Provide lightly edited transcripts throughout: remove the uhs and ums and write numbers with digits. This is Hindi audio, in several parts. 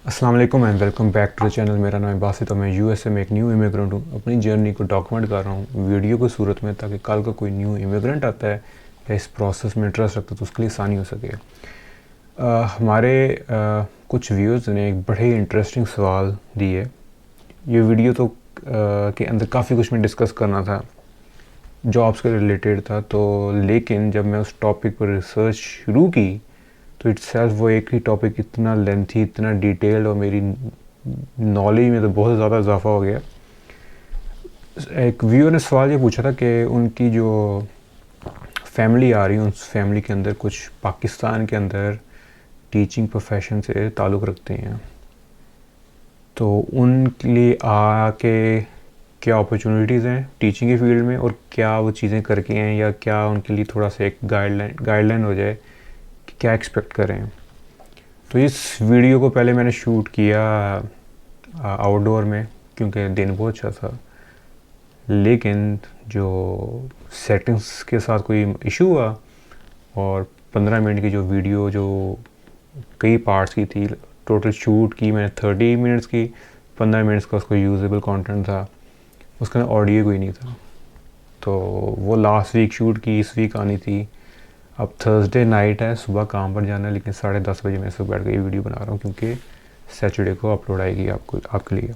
अस्सलाम वालेकुम and welcome back to the channel. मेरा नाम है बासित और मैं यूएसए में एक न्यू इमिग्रेंट हूँ। अपनी जर्नी को डॉक्यूमेंट कर रहा हूँ वीडियो की सूरत में, ताकि कल का कोई न्यू इमिग्रेंट आता है या इस प्रोसेस में इंटरेस्ट रखता है तो उसके लिए आसानी हो सके। हमारे कुछ व्यूअर्स ने एक बड़े इंटरेस्टिंग सवाल दिए। ये वीडियो तो के अंदर काफ़ी कुछ मैं डिस्कस करना था, जॉब्स के रिलेटेड था, तो लेकिन जब मैं उस टॉपिक पर रिसर्च शुरू की तो इट्सेल्फ वो एक ही टॉपिक इतना लेंथी, इतना डिटेल्ड, और मेरी नॉलेज में तो बहुत ज़्यादा इजाफा हो गया। एक व्यूअर ने सवाल ये पूछा था कि उनकी जो फैमिली आ रही है, उस फैमिली के अंदर कुछ पाकिस्तान के अंदर टीचिंग प्रोफेशन से ताल्लुक़ रखते हैं, तो उनके लिए आके क्या अपॉर्चुनिटीज़ हैं टीचिंग के फील्ड में, और क्या वो चीज़ें करके हैं, या क्या उनके लिए थोड़ा सा एक गाइडलाइन हो जाए कि क्या एक्सपेक्ट करें। तो इस वीडियो को पहले मैंने शूट किया आउटडोर में, क्योंकि दिन बहुत अच्छा था, लेकिन जो सेटिंग्स के साथ कोई इशू हुआ और 15 मिनट की जो वीडियो, जो कई पार्ट्स की थी, टोटल शूट की मैंने 30 मिनट्स की, 15 मिनट्स का उसको यूजेबल कंटेंट था, उसका ऑडियो कोई नहीं था। तो वो लास्ट वीक शूट की, इस वीक आनी थी। अब थर्सडे नाइट है, सुबह काम पर जाना है, लेकिन 10:30 बजे मैं सुबह बैठ कर ये वीडियो बना रहा हूँ, क्योंकि सैटरडे को अपलोड आएगी आपके लिए।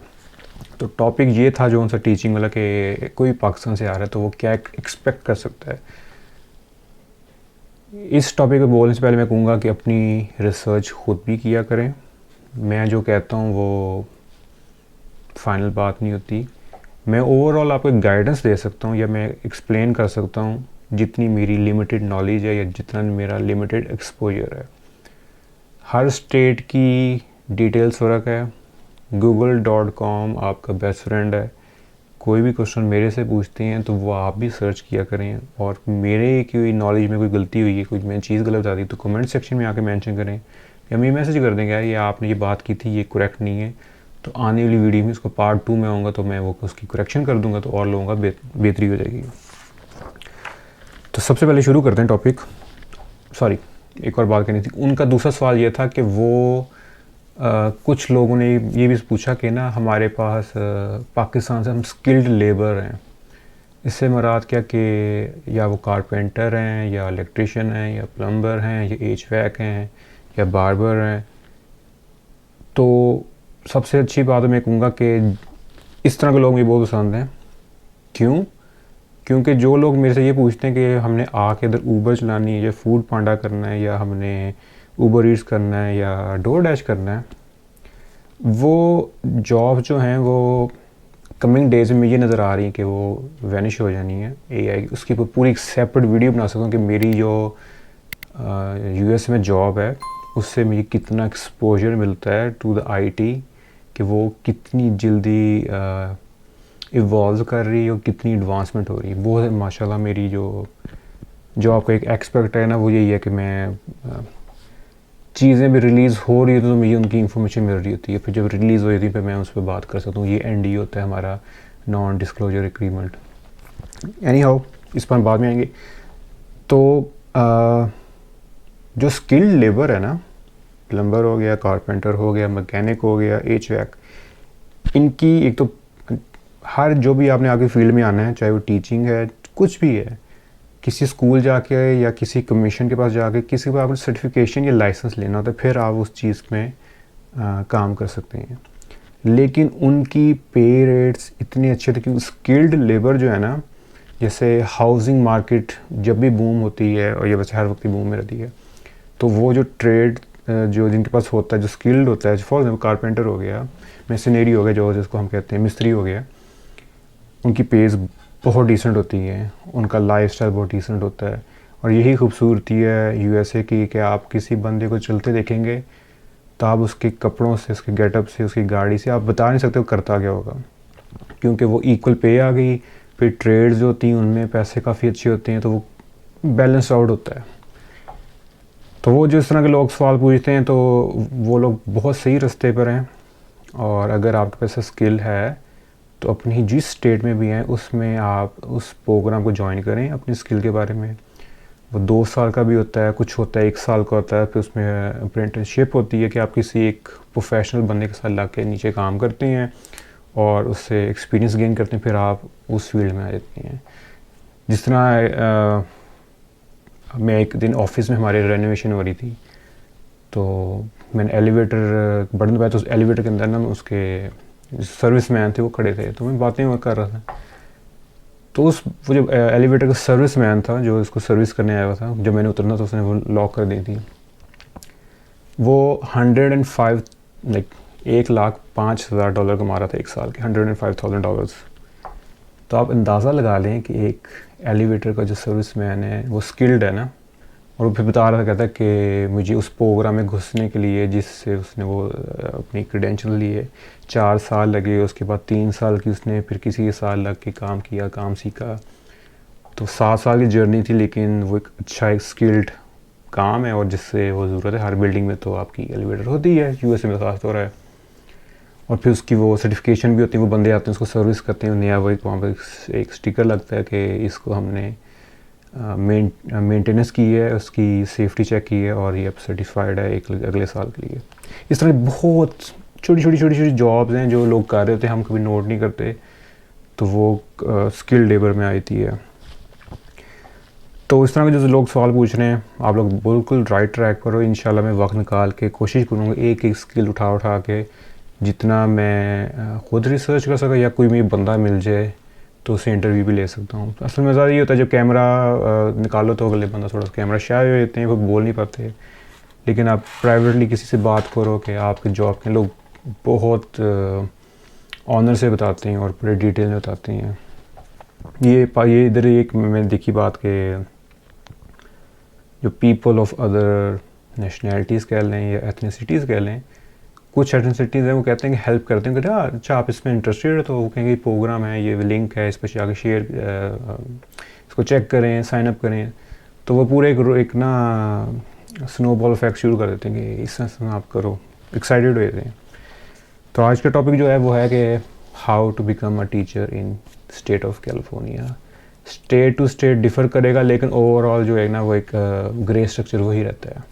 तो टॉपिक ये था जो उनसे टीचिंग वाला, कि कोई पाकिस्तान से आ रहा है तो वो क्या एक्सपेक्ट कर सकता है। इस टॉपिक पे बोलने से पहले मैं कहूँगा कि अपनी रिसर्च खुद भी किया करें। मैं जो कहता हूँ वो फाइनल बात नहीं होती। मैं ओवरऑल आपको गाइडेंस दे सकता हूँ, या मैं एक्सप्लेन कर सकता हूँ जितनी मेरी लिमिटेड नॉलेज है, या जितना मेरा लिमिटेड एक्सपोजर है। हर स्टेट की डिटेल्स फ़र्क है। google.com आपका बेस्ट फ्रेंड है। कोई भी क्वेश्चन मेरे से पूछते हैं तो वो आप भी सर्च किया करें, और मेरे की नॉलेज में कोई गलती हुई है, कोई मैं चीज़ गलत बता दी तो कमेंट सेक्शन में आके मेंशन करें, या मैं मैसेज कर देंगे यार ये आपने ये बात की थी, ये करेक्ट नहीं है। तो आने वाली वीडियो में उसको पार्ट 2 में आऊँगा तो मैं वो उसकी करेक्शन कर दूँगा, तो और लोगों का बेहतरी हो जाएगी। तो सबसे पहले शुरू करते हैं टॉपिक। सॉरी, एक और बात करनी थी। उनका दूसरा सवाल ये था कि वो कुछ लोगों ने ये भी पूछा कि ना हमारे पास पाकिस्तान से हम स्किल्ड लेबर हैं। इससे मुराद क्या कि या वो कारपेंटर हैं, या इलेक्ट्रिशियन हैं, या प्लम्बर हैं, या एचवैक हैं, या बार्बर हैं। तो सबसे अच्छी बात मैं कहूँगा कि इस तरह के लोग मुझे बहुत पसंद हैं। क्यों? क्योंकि जो लोग मेरे से ये पूछते हैं कि हमने आके इधर ऊबर चलानी है, या फूड पांडा करना है, या हमने ऊबर ईट्स करना है, या डोर डैश करना है, वो जॉब जो हैं वो कमिंग डेज में ये नज़र आ रही है कि वो वैनिश हो जानी है। एआई उसकी पूरी एक सेपरेट वीडियो बना सकता हूँ कि मेरी जो यूएस में जॉब है उससे मुझे कितना एक्सपोजर मिलता है टू द आईटी, कि वो कितनी जल्दी इवॉल्व कर रही है और कितनी एडवांसमेंट हो रही है। वो है माशाल्लाह मेरी जो आपका एक एक्सपेक्ट है ना, वो यही है कि मैं चीज़ें भी रिलीज़ हो रही है तो मुझे उनकी इन्फॉर्मेशन मिल रही होती है, फिर जब रिलीज़ हो जाती है फिर मैं उस पर बात कर सकता हूँ। ये एनडी होता है हमारा, non disclosure agreement. Any how, इस पर बाद में आएंगे। तो जो स्किल्ड लेबर है ना, प्लम्बर हो गया, कारपेंटर हो गया, मैकेनिक हो गया, एचवैक, इनकी एक तो हर जो भी आपने आगे फील्ड में आना है, चाहे वो टीचिंग है, कुछ भी है, किसी स्कूल जाके या किसी कमीशन के पास जाके किसी को आपने सर्टिफिकेशन या लाइसेंस लेना होता है, फिर आप उस चीज़ में काम कर सकते हैं। लेकिन उनकी पे रेट्स इतने अच्छे थे कि स्किल्ड लेबर जो है ना, जैसे हाउसिंग मार्केट जब भी बूम होती है, और ये वैसे हर वक्त बूम में रहती है, तो वो जो ट्रेड जो जिनके पास होता है, जो स्किल्ड होता है, फॉर एग्जाम्पल कारपेंटर हो गया, मिशनरी हो गया, जो जिसको हम कहते हैं मिस्त्री हो गया, उनकी पेज बहुत डिसेंट होती है, उनका लाइफस्टाइल बहुत डिसेंट होता है। और यही खूबसूरती है यूएसए की, कि आप किसी बंदे को चलते देखेंगे तो आप उसके कपड़ों से, उसके गेटअप से, उसकी गाड़ी से आप बता नहीं सकते वो करता क्या होगा, क्योंकि वो इक्वल पे आ गई। फिर ट्रेड्स जो होती हैं उनमें पैसे काफ़ी अच्छे होते हैं, तो वो बैलेंस आउट होता है। तो वो जिस तरह के लोग सवाल पूछते हैं तो वो लोग बहुत सही रास्ते पर हैं। और अगर आपके पास स्किल है तो अपनी जिस स्टेट में भी हैं उसमें आप उस प्रोग्राम को ज्वाइन करें अपनी स्किल के बारे में। वो 2 साल का भी होता है, कुछ होता है 1 साल का होता है, फिर उसमें अप्रेंटिसशिप होती है कि आप किसी एक प्रोफेशनल बंदे के साथ लग के नीचे काम करते हैं और उससे एक्सपीरियंस गेन करते हैं, फिर आप उस फील्ड में आ जाते हैं। जिस तरह मैं एक दिन ऑफिस में हमारे रेनोवेशन हो रही थी, तो मैंने एलिवेटर बटन दबाया, तो उस एलिवेटर के अंदर ना उसके सर्विस मैन थे, वो खड़े थे, तो मैं बातें कर रहा था। तो वो जो एलिवेटर का सर्विस मैन था जो इसको सर्विस करने आया हुआ था, जब मैंने उतरना तो उसने वो लॉक कर दी थी। वो 105 लाइक $1,05,000 कमा रहा था एक साल के, $105,000। तो आप अंदाज़ा लगा लें कि एक एलिवेटर का जो सर्विस मैन है वो स्किल्ड है ना। और वो फिर बता रहा था, कहता कि मुझे उस प्रोग्राम में घुसने के लिए जिससे उसने वो अपनी क्रेडेंशियल लिए 4 साल लगे, उसके बाद 3 साल की उसने फिर किसी के साथ लग के काम किया, काम सीखा। तो 7 साल की जर्नी थी, लेकिन वो एक अच्छा एक स्किल्ड काम है और जिससे वो ज़रूरत है। हर बिल्डिंग में तो आपकी एलिवेटर होती है, यूएसए में खास तौर है। और फिर उसकी वो सर्टिफिकेशन भी होती है, वो बंदे आते हैं उसको सर्विस करते हैं, नया वो वहाँ पर एक स्टिकर लगता है कि इसको हमने मेंटेनेंस की है, उसकी सेफ्टी चेक की है और ये अब सर्टिफाइड है एक अगले साल के लिए। इस तरह बहुत छोटी छोटी जॉब्स हैं जो लोग कर रहे होते हैं, हम कभी नोट नहीं करते, तो वो स्किल लेबर में आती है। तो इस तरह के जो लोग सवाल पूछ रहे हैं, आप लोग बिल्कुल राइट ट्रैक पर हो। इंशाल्लाह मैं वक्त निकाल के कोशिश करूँगा एक एक स्किल उठा के, जितना मैं ख़ुद रिसर्च कर सका या कोई मेरी बंदा मिल जाए तो उससे इंटरव्यू भी ले सकता हूँ। तो असल मज़ा ये होता है जब कैमरा निकालो तो अगले बंदा थोड़ा सा कैमरा शाय हो जाते हैं, वो बोल नहीं पाते। लेकिन आप प्राइवेटली किसी से बात करो कि आपके जॉब के, लोग बहुत ऑनर से बताते हैं और पूरे डिटेल में बताते हैं। ये इधर एक मैंने देखी बात के जो पीपल ऑफ अदर नेशनैलिटीज़ कह लें या एथनिसिटीज़ कह लें, कुछ एथनिसिटीज़ हैं वो कहते हैं कि हेल्प करते हैं कि अच्छा आप इसमें इंटरेस्टेड है, तो वो कहेंगे प्रोग्राम है, ये लिंक है, इस पर जाके शेयर इसको चेक करें, साइन अप करें। तो वो पूरे एक ना स्नोबॉल इफेक्ट शुरू कर देते हैं कि इस तरह आप करो, एक्साइटेड हो जाते हैं। तो आज का टॉपिक जो है वो है कि how to become a teacher in state of California. State to state differ करेगा, लेकिन ओवरऑल जो है ना वो एक ग्रे स्ट्रक्चर वही रहता है।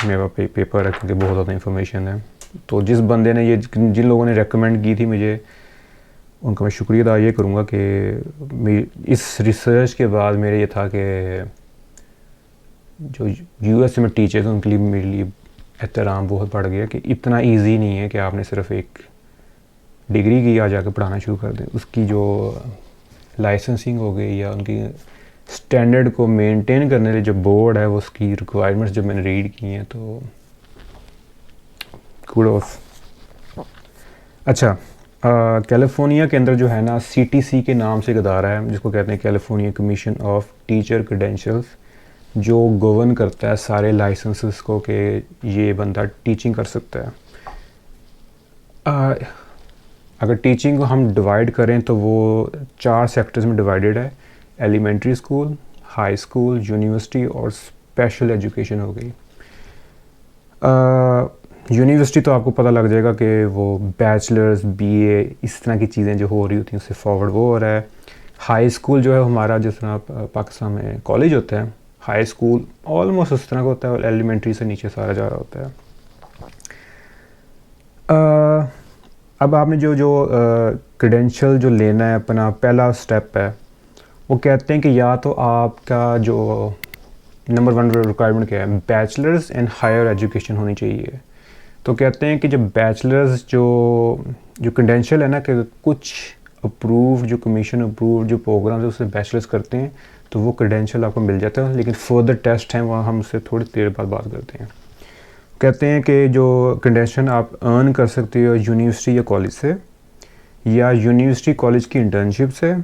मेरे पास पेपर है क्योंकि बहुत ज़्यादा इन्फॉर्मेशन है। तो जिस बंदे ने जिन लोगों ने रेकमेंड की थी मुझे, उनका मैं शुक्रिया अदा ये करूँगा कि इस रिसर्च के बाद मेरे ये था कि जो यूएस में टीचर्स हैं उनके लिए मेरे लिए एहतराम बहुत बढ़ गया कि इतना इजी नहीं है कि आपने सिर्फ एक डिग्री की आ जाकर पढ़ाना शुरू कर दें। उसकी जो लाइसेंसिंग हो गई या उनकी स्टैंडर्ड को मेंटेन करने के लिए जो बोर्ड है, वो उसकी रिक्वायरमेंट्स जब मैंने रीड की हैं तो कुडोस। अच्छा, कैलिफोर्निया के अंदर जो है ना सीटीसी के नाम से एक अदारा है जिसको कहते हैं California commission of teacher credentials, जो गवर्न करता है सारे लाइसेंसेस को कि ये बंदा टीचिंग कर सकता है। अगर टीचिंग को हम डिवाइड करें तो वो 4 सेक्टर्स में डिवाइडेड है। Elementary school, high school, university और स्पेशल एजुकेशन हो गई। यूनिवर्सिटी तो आपको पता लग जाएगा कि वो बैचलर्स, बीए, इस तरह की चीज़ें जो हो रही होती हैं उससे फॉरवर्ड वो हो रहा है। हाई स्कूल जो है हमारा, जिस तरह पाकिस्तान में कॉलेज होता है, हाई स्कूल ऑलमोस्ट उस तरह का होता है और एलिमेंट्री से नीचे सारा जा रहा होता है। अब आपने जो क्रेडेंशियल जो लेना है, अपना पहला स्टेप है, वो कहते हैं कि या तो आपका जो नंबर 1 रिक्वायरमेंट क्या है, बैचलर्स एंड हायर एजुकेशन होनी चाहिए। तो कहते हैं कि जब बैचलर्स जो क्रेडेंशियल है ना, कि कुछ अप्रूव जो कमीशन अप्रूव जो प्रोग्राम है उससे बैचलर्स करते हैं तो वो क्रेडेंशियल आपको मिल जाता है, लेकिन फर्दर टेस्ट हैं वहाँ हम उससे थोड़ी देर बाद बात करते हैं। कहते हैं कि जो क्रेडेंशियल आप अर्न कर सकते हो यूनिवर्सिटी या कॉलेज से, या यूनिवर्सिटी कॉलेज की इंटर्नशिप से,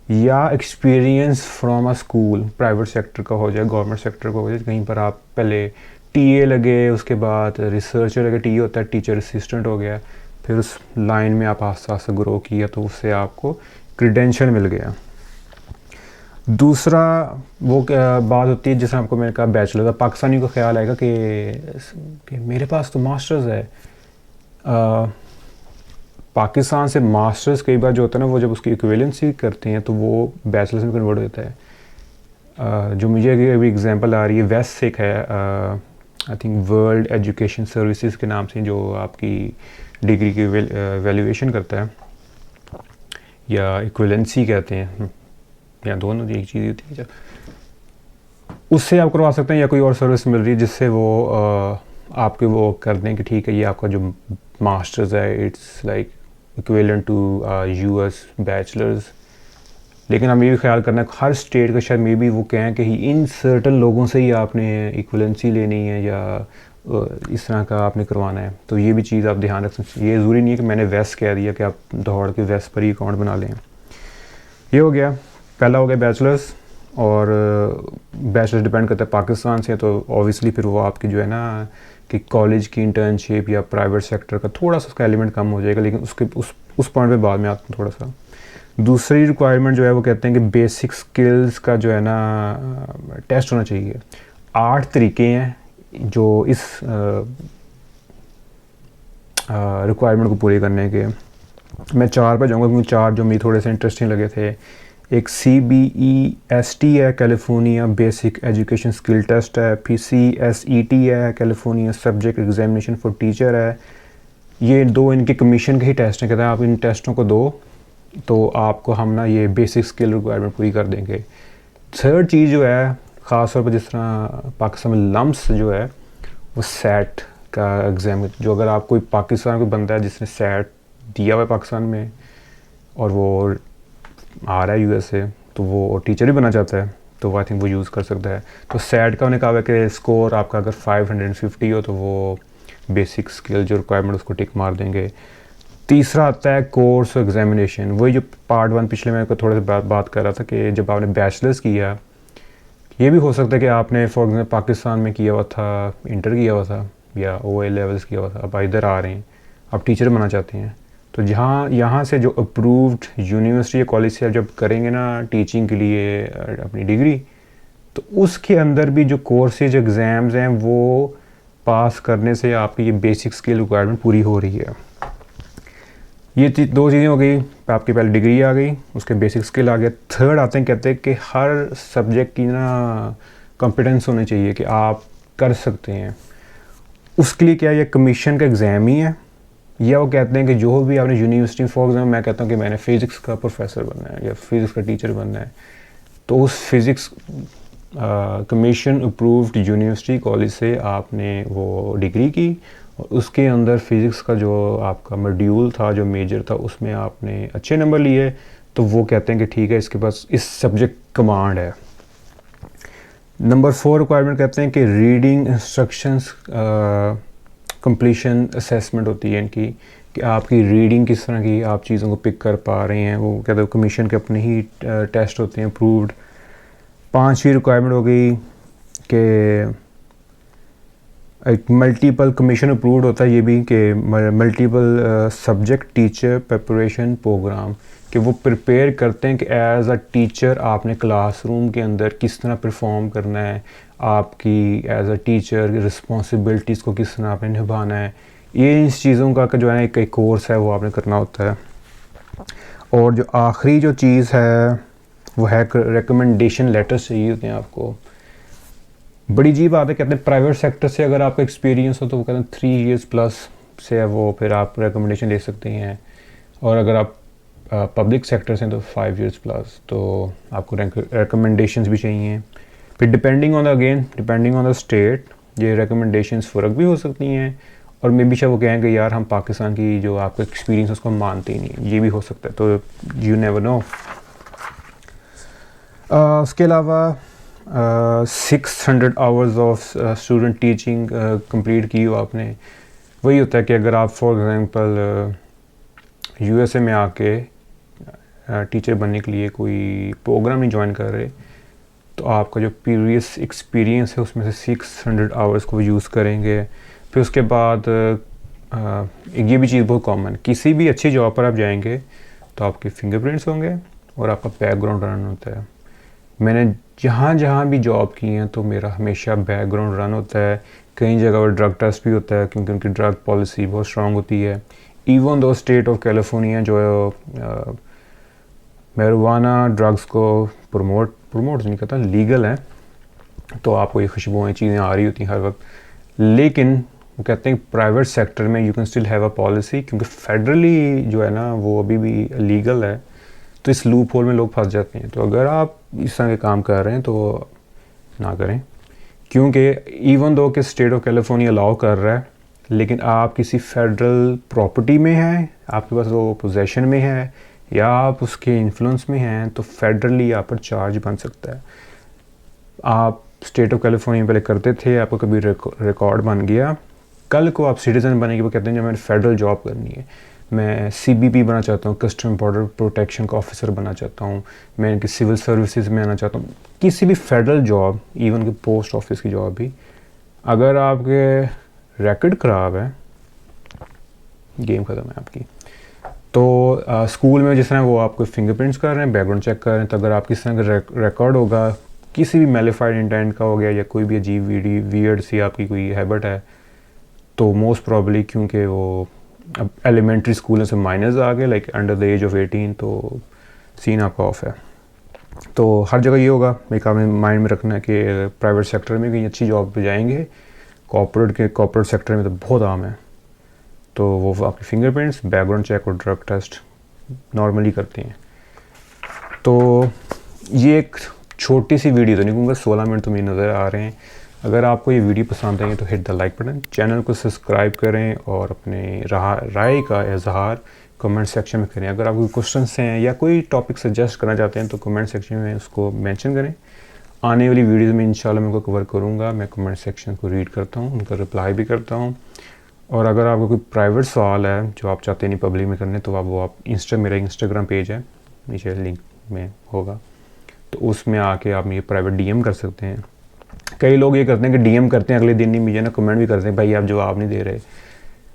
या experience from a school, private sector का हो जाए, गवर्नमेंट सेक्टर का हो जाए, कहीं पर आप पहले टीए लगे, उसके बाद रिसर्चर लगे, टीए होता है टीचर असिस्टेंट हो गया, फिर उस लाइन में आप आस्ते आस्ते ग्रो किया तो उससे आपको क्रेडेंशियल मिल गया। दूसरा वो बात होती है जैसे आपको मैंने कहा बैचलर, पाकिस्तानी को ख्याल आएगा कि मेरे पास तो मास्टर्स है। पाकिस्तान से मास्टर्स कई बार जो होता है ना, वो जब उसकी इक्विवेलेंसी करते हैं तो वो बैचलर्स में कन्वर्ट होता है। जो मुझे अभी एग्जांपल आ रही है वेस्ट है, I think world education services के नाम से, जो आपकी डिग्री की वैल्यूएशन करता है, या इक्विवेलेंसी कहते हैं, या दोनों एक चीज़ होती है। जब उससे आप करवा सकते हैं, या कोई और सर्विस मिल रही है जिससे वो आपके वो कर दें कि ठीक है ये आपका जो मास्टर्स है it's like equivalent to US bachelors. लेकिन हमें ये भी ख्याल करना है हर स्टेट का शायद मे बी वो कहें कि इन सर्टन लोगों से ही आपने इक्वलेंसी लेनी है या इस तरह का आपने करवाना है। तो ये भी चीज़ आप ध्यान रख सकते हैं। ये ज़रूरी नहीं है कि मैंने वेस्ट कह दिया कि आप दौड़ के वेस्ट पर ही अकाउंट बना लें। ये हो गया, पहला हो गया बैचलर्स। और बैचलर्स डिपेंड करता है पाकिस्तान से, तो ऑब्वियसली फिर वो आपकी जो है ना कि कॉलेज की इंटर्नशिप या प्राइवेट सेक्टर का थोड़ा सा उसका एलिमेंट कम हो जाएगा, लेकिन उसके उस पॉइंट पे बाद में आता हूँ थोड़ा सा। दूसरी रिक्वायरमेंट जो है वो कहते हैं कि बेसिक स्किल्स का जो है ना टेस्ट होना चाहिए। 8 तरीके हैं जो इस रिक्वायरमेंट को पूरे करने के। मैं 4 पे जाऊँगा क्योंकि 4 जो मुझे थोड़े से इंटरेस्टिंग लगे थे। एक CBEST है, California basic education skill test है। फिर CSET है, California subject examination for teacher है। ये 2 इनके कमीशन के ही टेस्ट हैं। कहते हैं आप इन टेस्टों को दो तो आपको हम ना ये बेसिक स्किल रिक्वायरमेंट पूरी कर देंगे। थर्ड चीज़ जो है ख़ास तौर पर जिस तरह पाकिस्तान में लम्स जो है वो सेट का एग्ज़ाम, जो अगर आप कोई पाकिस्तान कोई बंदा है जिसने सेट दिया हुआ है पाकिस्तान में और वो आ रहा है US से, तो वो टीचर ही बनना चाहता है, तो वो आई थिंक वो यूज़ कर सकता है। तो सेट का उन्हें कहा है कि स्कोर आपका अगर 550 हो तो वो बेसिक स्किल जो रिक्वायरमेंट उसको टिक मार देंगे। तीसरा आता है कोर्स एग्जामिनेशन। वही जो पार्ट 1 पिछले मैं को थोड़े से बात कर रहा था कि जब आपने बैचलर्स किया, ये भी हो सकता है कि आपने फॉर एग्जाम्पल पाकिस्तान में किया हुआ था, इंटर किया हुआ था या OA लेवल्स किया हुआ था, अब इधर आ रहे हैं, आप टीचर बनना चाहते हैं, तो यहाँ से जो अप्रूव्ड यूनिवर्सिटी या कॉलेज से आप जब करेंगे ना टीचिंग के लिए अपनी डिग्री, तो उसके अंदर भी जो कोर्सेज एग्ज़ाम्स हैं वो पास करने से आपकी ये बेसिक स्किल रिक्वायरमेंट पूरी हो रही है। ये 2 चीज़ें हो गई, आपकी पहले डिग्री आ गई, उसके बेसिक स्किल आ गया। थर्ड आते हैं, कहते हैं कि हर सब्जेक्ट की ना कॉम्पिटेंस होनी चाहिए कि आप कर सकते हैं। उसके लिए क्या ये कमीशन का एग्ज़ाम ही है, या वो कहते हैं कि जो भी आपने यूनिवर्सिटी, फॉर एग्जाम्पल मैं कहता हूँ कि मैंने फ़िज़िक्स का प्रोफेसर बनना है या फ़िज़िक्स का टीचर बनना है, तो उस physics commission approved university college से आपने वो डिग्री की और उसके अंदर फ़िज़िक्स का जो आपका मॉड्यूल था, जो मेजर था, उसमें आपने अच्छे नंबर लिए, तो वो कहते हैं कि ठीक है इसके पास इस सब्जेक्ट कमांड है। नंबर 4 रिक्वायरमेंट कहते हैं कि रीडिंग इंस्ट्रक्शंस कंप्लीशन असेसमेंट होती है इनकी, कि आपकी रीडिंग किस तरह की, आप चीज़ों को पिक कर पा रहे हैं। वो कहते हैं कमीशन के अपने ही टेस्ट होते हैं अप्रूव्ड। 5वीं रिक्वायरमेंट हो गई कि एक मल्टीपल कमीशन अप्रूव्ड होता है ये भी, कि multiple subject teacher preparation program, कि वो प्रिपेयर करते हैं कि एज अ टीचर आपने क्लासरूम के अंदर किस तरह परफॉर्म करना है, आपकी एज अ टीचर रिस्पॉन्सिबिलिटीज़ को किस तरह आपने निभाना है। ये इस चीज़ों का जो है एक कोर्स है वो आपने करना होता है। और जो आखिरी जो चीज़ है वो है रिकमेंडेशन लेटर्स चाहिए होते हैं आपको। बड़ी अजीब बात है, कहते हैं प्राइवेट सेक्टर से अगर आपका एक्सपीरियंस हो तो वो कहते हैं 3 years प्लस से है वो, फिर आप रिकमेंडेशन दे सकते हैं। और अगर आप पब्लिक सेक्टर से तो 5 years प्लस, तो आपको रिकमेंडेशंस भी चाहिए। फिर डिपेंडिंग ऑन द स्टेट ये रिकमेंडेशंस फ़र्क भी हो सकती हैं, और मे बी शायद वो कहेंगे यार हम पाकिस्तान की जो आपका एक्सपीरियंस उसको मानते ही नहीं, ये भी हो सकता है, तो यू नेवर नो। उसके अलावा 600 hours of student teaching complete की हो आपने। वही होता है कि अगर आप फॉर एग्ज़ाम्पल USA में आके टीचर बनने के लिए कोई प्रोग्राम नहीं ज्वाइन कर रहे, तो आपका जो प्रीवियस एक्सपीरियंस है उसमें से 600 आवर्स को यूज़ करेंगे। फिर उसके बाद ये भी चीज़ बहुत कॉमन, किसी भी अच्छी जॉब पर आप जाएंगे तो आपके फिंगरप्रिंट्स होंगे और आपका बैकग्राउंड रन होता है। मैंने जहाँ भी जॉब की हैं तो मेरा हमेशा बैकग्राउंड रन होता है। कई जगह पर ड्रग टेस्ट भी होता है क्योंकि उनकी ड्रग पॉलिसी बहुत स्ट्रांग होती है। Even though state of California जो है मैरिजुआना ड्रग्स को प्रमोट नहीं करता, लीगल है, तो आपको ये खुशबुएँ चीज़ें आ रही होती हैं हर वक्त। लेकिन वो कहते हैं प्राइवेट सेक्टर में you can still have a policy, क्योंकि फेडरली जो है ना वो अभी भी लीगल है, तो इस लूप होल में लोग फंस जाते हैं। तो अगर आप इस तरह के काम कर रहे हैं तो ना करें, क्योंकि इवन दो कि स्टेट ऑफ कैलिफोर्निया अलाउ कर रहा है, लेकिन आप किसी फेडरल प्रॉपर्टी में हैं, आपके पास वो पोजेशन में है, या आप उसके इन्फ्लुएंस में हैं, तो फेडरली आप पर चार्ज बन सकता है। आप स्टेट ऑफ कैलिफोर्निया पहले करते थे, आपको कभी रिकॉर्ड बन गया, कल को आप सिटीज़न बनेंगे, वो कहते हैं जब मैंने फेडरल जॉब करनी है, मैं CBP बना चाहता हूँ, कस्टम बॉर्डर प्रोटेक्शन का ऑफिसर बनना चाहता हूँ, मैं इनकी सिविल सर्विसेज में आना चाहता हूँ, किसी भी फेडरल जॉब, इवन कि पोस्ट ऑफिस की जॉब भी, अगर आपके रिकॉर्ड ख़राब है, गेम ख़त्म है आपकी। तो स्कूल में जिस तरह वो आपको फिंगरप्रिंट्स कर रहे हैं, बैकग्राउंड चेक कर रहे हैं, तो अगर आप किस तरह का रिकॉर्ड होगा, किसी भी मेलिफाइड इंटेंट का हो गया, या कोई भी अजीब वियर्ड सी आपकी कोई हैबिट है, तो मोस्ट प्रॉब्ली, क्योंकि वो अब एलिमेंट्री स्कूल से माइनर्स आ गए, like under the age of 18, तो सीन आपका ऑफ है। तो हर जगह ये होगा, एक आपने माइंड में रखना है कि प्राइवेट सेक्टर में कहीं अच्छी जॉब पे जाएंगे, कॉर्पोरेट सेक्टर में तो बहुत आम है, तो वो आपके फिंगरप्रिंट्स, बैकग्राउंड चेक और ड्रग टेस्ट नॉर्मली करते हैं। तो ये एक छोटी सी वीडियो तो नहीं कहूँगा, 16 मिनट तो मुझे नज़र आ रहे हैं। अगर आपको ये वीडियो पसंद आई तो hit the like button, channel को सब्सक्राइब करें, और अपने राय का इजहार कमेंट सेक्शन में करें। अगर आपको क्वेश्चंस हैं या कोई टॉपिक सजेस्ट करना चाहते हैं तो कमेंट सेक्शन में उसको मेंशन करें। आने वाली वीडियोज़ में इंशाल्लाह मैं उनको कवर करूँगा। मैं कमेंट सेक्शन को रीड करता हूँ, उनका रिप्लाई भी करता हूँ। और अगर आपको कोई प्राइवेट सवाल है जो आप चाहते नहीं पब्लिक में करने, तो आप मेरा इंस्टाग्राम पेज है, नीचे लिंक में होगा, तो उसमें आके आप मुझे प्राइवेट DM कर सकते हैं। कई लोग ये करते हैं कि DM करते हैं, अगले दिन ही मुझे ना कमेंट भी करते हैं, भाई आप जवाब नहीं दे रहे।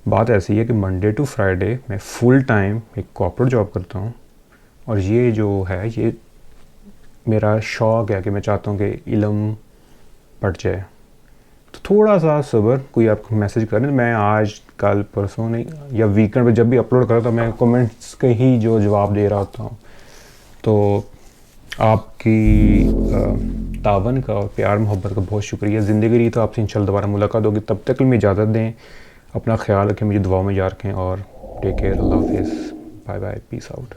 बात ऐसी है कि मंडे टू फ्राइडे मैं फुल टाइम एक कॉर्पोरेट जॉब करता हूँ, और ये जो है ये मेरा शौक़ है कि मैं चाहता हूँ कि इल्म बढ़ जाए। तो थोड़ा सा सब्र, कोई आपको मैसेज करें, मैं आज कल परसों नहीं या वीकेंड पे जब भी अपलोड करा तो मैं कमेंट्स के ही जो जवाब दे रहा होता हूँ। तो आपकी तावन का और प्यार मोहब्बत का बहुत शुक्रिया। ज़िंदगी रही तो आपसे इंशाल्लाह दोबारा मुलाकात होगी। तब तक में इजाज़त दें, अपना ख्याल रखें, मुझे दुआओं में याद रखें, और टेक केयर, अल्लाह हाफिज़, बाय बाय, पीस आउट।